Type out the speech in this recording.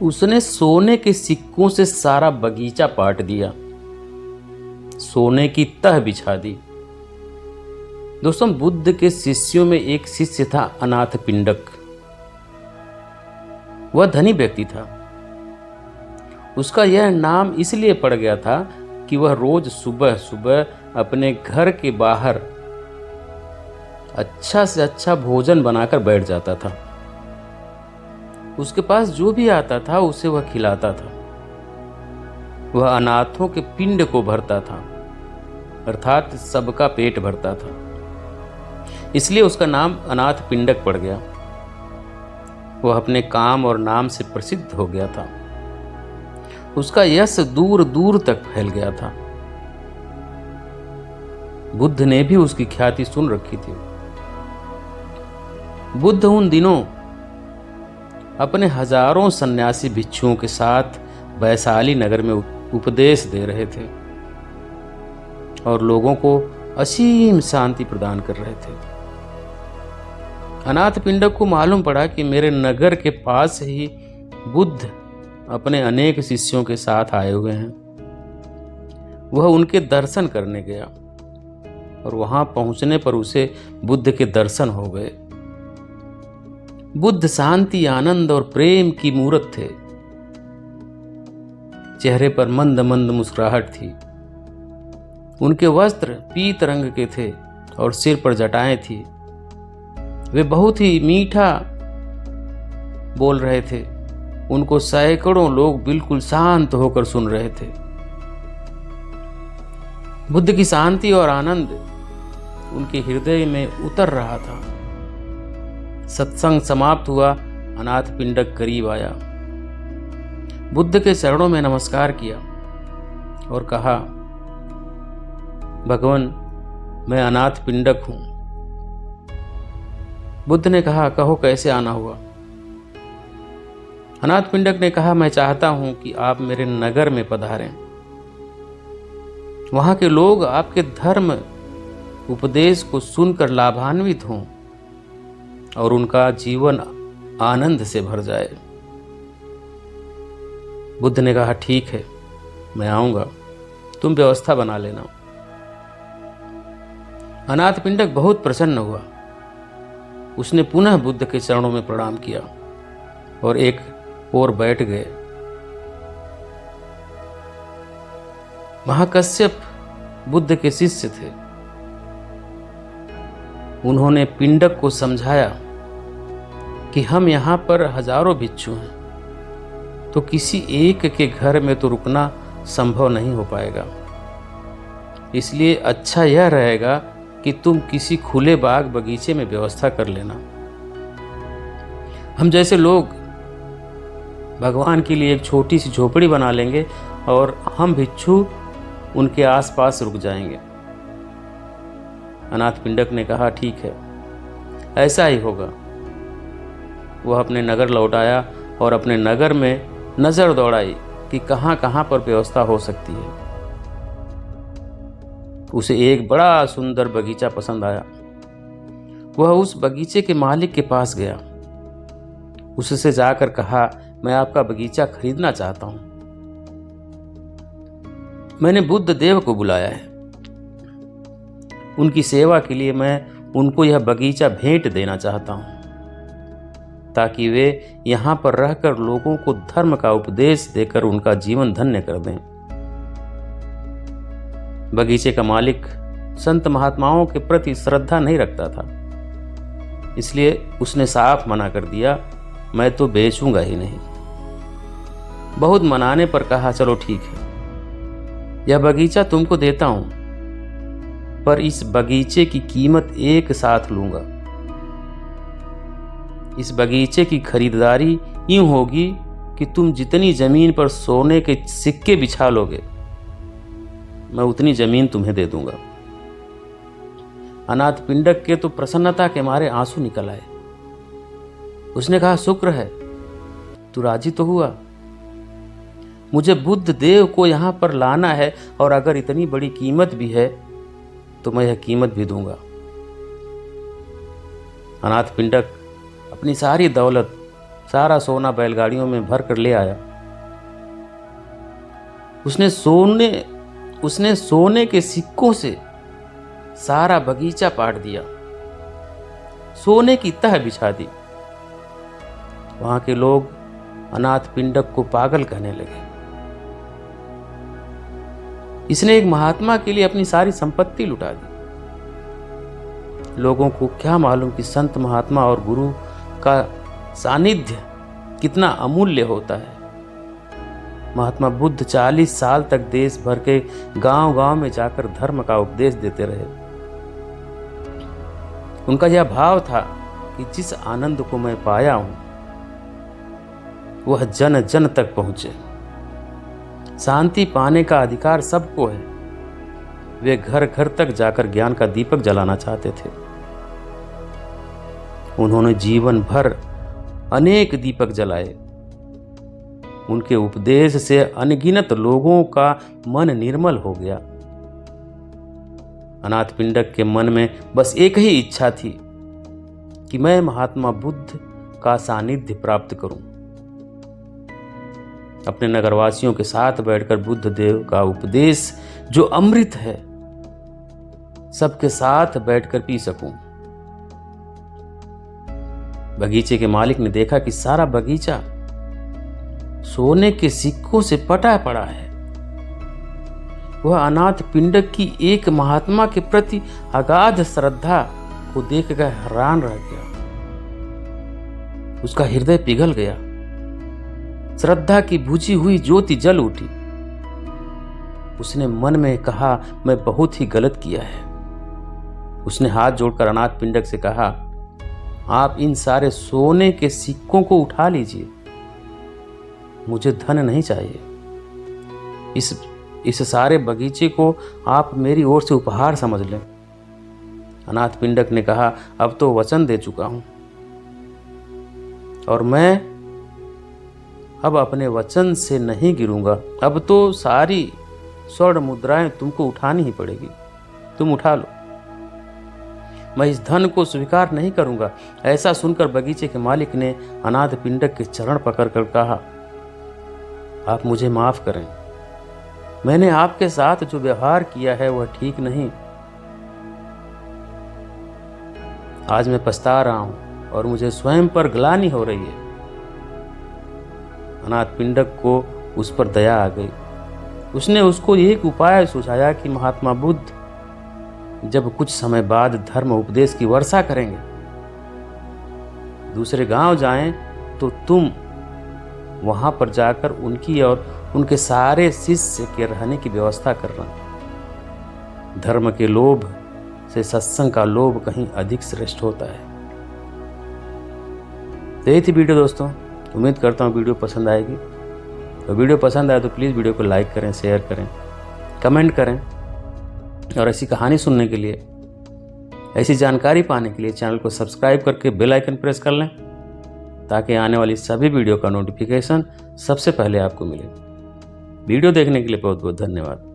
उसने सोने के सिक्कों से सारा बगीचा पाट दिया, सोने की तह बिछा दी। दोस्तों, बुद्ध के शिष्यों में एक शिष्य था अनाथ पिंडक। वह धनी व्यक्ति था। उसका यह नाम इसलिए पड़ गया था कि वह रोज सुबह सुबह अपने घर के बाहर अच्छा से अच्छा भोजन बनाकर बैठ जाता था। उसके पास जो भी आता था उसे वह खिलाता था। वह अनाथों के पिंड को भरता था, अर्थात सबका पेट भरता था। इसलिए उसका नाम अनाथ पिंडक पड़ गया। वह अपने काम और नाम से प्रसिद्ध हो गया था। उसका यश दूर दूर तक फैल गया था। बुद्ध ने भी उसकी ख्याति सुन रखी थी। बुद्ध उन दिनों अपने हजारों सन्यासी भिक्षुओं के साथ वैशाली नगर में उपदेश दे रहे थे और लोगों को असीम शांति प्रदान कर रहे थे। अनाथ पिंडक को मालूम पड़ा कि मेरे नगर के पास ही बुद्ध अपने अनेक शिष्यों के साथ आए हुए हैं। वह उनके दर्शन करने गया और वहां पहुंचने पर उसे बुद्ध के दर्शन हो गए। बुद्ध शांति, आनंद और प्रेम की मूर्त थे। चेहरे पर मंद मंद मुस्कुराहट थी। उनके वस्त्र पीत रंग के थे और सिर पर जटाएं थी। वे बहुत ही मीठा बोल रहे थे। उनको सैकड़ों लोग बिल्कुल शांत होकर सुन रहे थे। बुद्ध की शांति और आनंद उनके हृदय में उतर रहा था। सत्संग समाप्त हुआ। अनाथ पिंडक करीब आया, बुद्ध के चरणों में नमस्कार किया और कहा, भगवान, मैं अनाथ पिंडक हूं। बुद्ध ने कहा, कहो कैसे आना हुआ। अनाथ पिंडक ने कहा, मैं चाहता हूं कि आप मेरे नगर में पधारें। वहां के लोग आपके धर्म उपदेश को सुनकर लाभान्वित हों और उनका जीवन आनंद से भर जाए। बुद्ध ने कहा, ठीक है, मैं आऊंगा, तुम व्यवस्था बना लेना। अनाथ पिंडक बहुत प्रसन्न हुआ। उसने पुनः बुद्ध के चरणों में प्रणाम किया और एक ओर बैठ गए। महाकश्यप बुद्ध के शिष्य थे। उन्होंने पिंडक को समझाया कि हम यहां पर हजारों भिक्षु हैं, तो किसी एक के घर में तो रुकना संभव नहीं हो पाएगा। इसलिए अच्छा यह रहेगा कि तुम किसी खुले बाग बगीचे में व्यवस्था कर लेना। हम जैसे लोग भगवान के लिए एक छोटी सी झोपड़ी बना लेंगे और हम भिक्षु उनके आसपास रुक जाएंगे। अनाथ पिंडक ने कहा, ठीक है, ऐसा ही होगा। वह अपने नगर लौट आया और अपने नगर में नजर दौड़ाई कि कहां कहां पर व्यवस्था हो सकती है। उसे एक बड़ा सुंदर बगीचा पसंद आया। वह उस बगीचे के मालिक के पास गया। उससे जाकर कहा, मैं आपका बगीचा खरीदना चाहता हूं। मैंने बुद्ध देव को बुलाया है। उनकी सेवा के लिए मैं उनको यह बगीचा भेंट देना चाहता हूं, ताकि वे यहां पर रहकर लोगों को धर्म का उपदेश देकर उनका जीवन धन्य कर दें। बगीचे का मालिक संत महात्माओं के प्रति श्रद्धा नहीं रखता था, इसलिए उसने साफ मना कर दिया, मैं तो बेचूंगा ही नहीं। बहुत मनाने पर कहा, चलो ठीक है, यह बगीचा तुमको देता हूं, पर इस बगीचे की कीमत एक साथ लूंगा। इस बगीचे की खरीदारी यूं होगी कि तुम जितनी जमीन पर सोने के सिक्के बिछा लोगे, मैं उतनी जमीन तुम्हें दे दूंगा। अनाथ पिंडक के तो प्रसन्नता के मारे आंसू निकल आए। उसने कहा, शुक्र है, तू राजी तो हुआ। मुझे बुद्ध देव को यहां पर लाना है और अगर इतनी बड़ी कीमत भी है तो मैं यह कीमत भी दूंगा। अनाथ पिंडक अपनी सारी दौलत सारा सोना बैलगाड़ियों में भर कर ले आया। उसने सोने के सिक्कों से सारा बगीचा पाट दिया, सोने की तह बिछा दी। वहां के लोग अनाथ पिंडक को पागल कहने लगे। इसने एक महात्मा के लिए अपनी सारी संपत्ति लुटा दी। लोगों को क्या मालूम कि संत महात्मा और गुरु का सानिध्य कितना अमूल्य होता है। महात्मा बुद्ध 40 साल तक देश भर के गांव-गांव में जाकर धर्म का उपदेश देते रहे। उनका यह भाव था कि जिस आनंद को मैं पाया हूं वह जन जन तक पहुंचे। शांति पाने का अधिकार सबको है। वे घर घर तक जाकर ज्ञान का दीपक जलाना चाहते थे। उन्होंने जीवन भर अनेक दीपक जलाए। उनके उपदेश से अनगिनत लोगों का मन निर्मल हो गया। अनाथ पिंडक के मन में बस एक ही इच्छा थी कि मैं महात्मा बुद्ध का सानिध्य प्राप्त करूं। अपने नगरवासियों के साथ बैठकर बुद्ध देव का उपदेश जो अमृत है सबके साथ बैठकर पी सकूं। बगीचे के मालिक ने देखा कि सारा बगीचा सोने के सिक्कों से पटा पड़ा है। वह अनाथ पिंडक की एक महात्मा के प्रति अगाध श्रद्धा को देखकर हैरान रह गया। उसका हृदय पिघल गया। श्रद्धा की बुझी हुई ज्योति जल उठी। उसने मन में कहा, मैं बहुत ही गलत किया है। उसने हाथ जोड़कर अनाथ पिंडक से कहा, आप इन सारे सोने के सिक्कों को उठा लीजिए, मुझे धन नहीं चाहिए। इस सारे बगीचे को आप मेरी ओर से उपहार समझ लें। अनाथ पिंडक ने कहा, अब तो वचन दे चुका हूं और मैं अब अपने वचन से नहीं गिरूंगा। अब तो सारी स्वर्ण मुद्राएं तुमको उठानी ही पड़ेगी। तुम उठा लो, मैं इस धन को स्वीकार नहीं करूंगा। ऐसा सुनकर बगीचे के मालिक ने अनाथ पिंडक के चरण पकड़कर कहा, आप मुझे माफ करें। मैंने आपके साथ जो व्यवहार किया है वह ठीक नहीं। आज मैं पछता रहा हूं और मुझे स्वयं पर ग्लानि हो रही है। अनाथ पिंडक को उस पर दया आ गई। उसने उसको एक उपाय सुझाया कि महात्मा बुद्ध जब कुछ समय बाद धर्म उपदेश की वर्षा करेंगे, दूसरे गांव जाएं, तो तुम वहां पर जाकर उनकी और उनके सारे शिष्य के रहने की व्यवस्था करना। धर्म के लोभ से सत्संग का लोभ कहीं अधिक श्रेष्ठ होता है। तो ये थी वीडियो दोस्तों। उम्मीद करता हूँ वीडियो पसंद आएगी। तो वीडियो पसंद आए तो प्लीज़ वीडियो को लाइक करें, शेयर करें, कमेंट करें और ऐसी कहानी सुनने के लिए, ऐसी जानकारी पाने के लिए चैनल को सब्सक्राइब करके बेल आइकन प्रेस कर लें ताकि आने वाली सभी वीडियो का नोटिफिकेशन सबसे पहले आपको मिले। वीडियो देखने के लिए बहुत बहुत धन्यवाद।